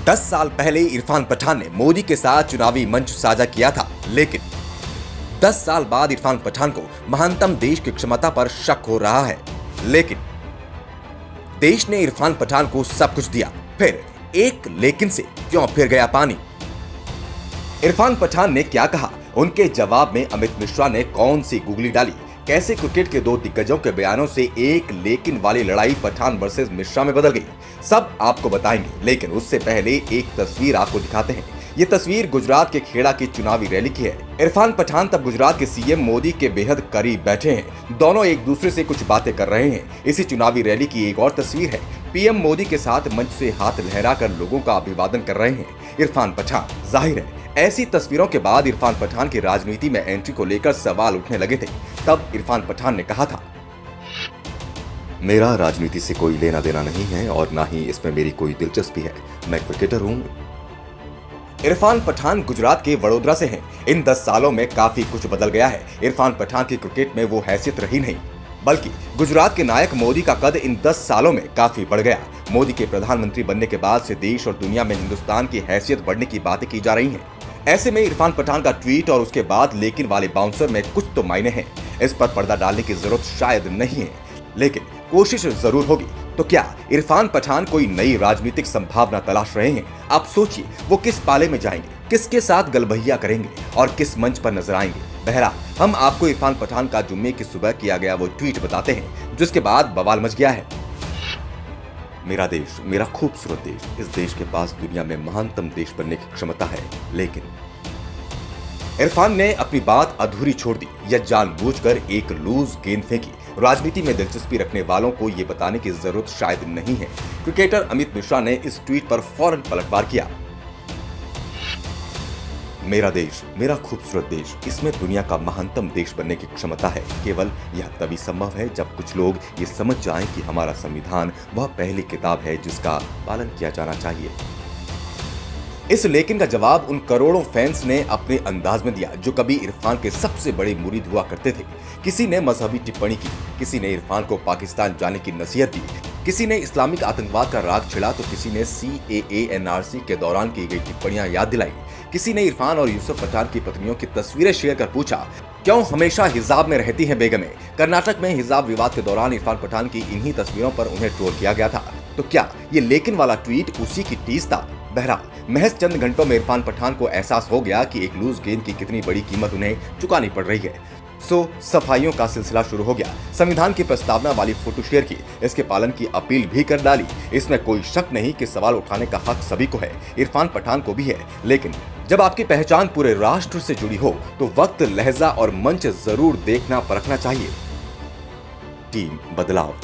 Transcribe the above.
10 साल पहले इरफान पठान ने मोदी के साथ चुनावी मंच साझा किया था, लेकिन 10 साल बाद इरफान पठान को महानतम देश की क्षमता पर शक हो रहा है। लेकिन देश ने इरफान पठान को सब कुछ दिया, फिर एक लेकिन से क्यों फिर गया पानी? इरफान पठान ने क्या कहा, उनके जवाब में अमित मिश्रा ने कौन सी गुगली डाली, कैसे क्रिकेट के दो दिग्गजों के बयानों से एक लेकिन वाली लड़ाई पठान वर्सेस मिश्रा में बदल गई, सब आपको बताएंगे। लेकिन उससे पहले एक तस्वीर आपको दिखाते हैं। ये तस्वीर गुजरात के खेड़ा की चुनावी रैली की है। इरफान पठान तब गुजरात के सीएम मोदी के बेहद करीब बैठे हैं, दोनों एक दूसरे से कुछ बातें कर रहे हैं। इसी चुनावी रैली की एक और तस्वीर है, पीएम मोदी के साथ मंच से हाथ लहराकर लोगों का अभिवादन कर रहे हैं इरफान पठान। जाहिर है ऐसी तस्वीरों के बाद इरफान पठान की राजनीति में एंट्री को लेकर सवाल उठने लगे थे। तब इरफान पठान ने कहा था, मेरा राजनीति से कोई लेना देना नहीं है और ना ही इसमें मेरी कोई दिलचस्पी है। मैं क्रिकेटर हूं। इरफान पठान गुजरात के वडोदरा से हैं। इन 10 सालों में काफी कुछ बदल गया है। इरफान पठान की क्रिकेट में वो हैसियत रही नहीं, बल्कि गुजरात के नायक मोदी का कद इन 10 सालों में काफी बढ़ गया। मोदी के प्रधानमंत्री बनने के बाद से देश और दुनिया में हिंदुस्तान की हैसियत बढ़ने की बातें की जा रही हैं। ऐसे में इरफान पठान का ट्वीट और उसके बाद लेकिन वाले बाउंसर में कुछ तो मायने हैं। इस पर पर्दा डालने की जरूरत शायद नहीं है, लेकिन कोशिश जरूर होगी। तो क्या इरफान पठान कोई नई राजनीतिक संभावना तलाश रहे हैं? आप सोचिए, वो किस पाले में जाएंगे, किसके साथ गलबहिया करेंगे और किस मंच पर नजर आएंगे। बहरहाल हम आपको इरफान पठान का जुम्मे की सुबह किया गया वो ट्वीट बताते हैं, जिसके बाद बवाल मच गया है। मेरा देश, मेरा खूबसूरत देश, इस देश के पास दुनिया में महानतम देश बनने की क्षमता है, लेकिन इरफान ने अपनी बात अधूरी छोड़ दी या जानबूझकर एक लूज गेंद फेंकी। राजनीति में दिलचस्पी रखने वालों को ये बताने की जरूरत शायद नहीं है। क्रिकेटर अमित मिश्रा ने इस ट्वीट पर फौरन पलटवार किया। मेरा देश, मेरा खूबसूरत देश, इसमें दुनिया का महानतम देश बनने की क्षमता है। केवल यह तभी संभव है जब कुछ लोग ये समझ जाएं कि हमारा संविधान वह पहली किताब है जिसका पालन किया जाना चाहिए। इस लेकिन का जवाब उन करोड़ों फैंस ने अपने अंदाज में दिया जो कभी इरफान के सबसे बड़े मुरीद हुआ करते थे। किसी ने मजहबी टिप्पणी की, किसी ने इरफान को पाकिस्तान जाने की नसीहत दी, किसी ने इस्लामिक आतंकवाद का राग छिड़ा, तो किसी ने CAA NRC के दौरान की गई टिप्पणियां याद दिलाई। किसी ने इरफान और यूसुफ पठान की पत्नियों की तस्वीरें शेयर कर पूछा, क्यों हमेशा हिजाब में रहती हैं बेगमें? कर्नाटक में हिजाब विवाद के दौरान इरफान पठान की इन्हीं तस्वीरों पर उन्हें ट्रोल किया गया था। तो क्या ये लेकिन वाला ट्वीट उसी की टीज था? बहरहाल महज चंद घंटों में इरफान पठान को एहसास हो गया कि एक लूज गेंद की कितनी बड़ी कीमत उन्हें चुकानी पड़ रही है। सफाइयों का सिलसिला शुरू हो गया। संविधान की प्रस्तावना वाली फोटो शेयर की, इसके पालन की अपील भी कर डाली। इसमें कोई शक नहीं कि सवाल उठाने का हक सभी को है, इरफान पठान को भी है। लेकिन जब आपकी पहचान पूरे राष्ट्र से जुड़ी हो तो वक्त, लहजा और मंच जरूर देखना परखना चाहिए। टीम बदलाव।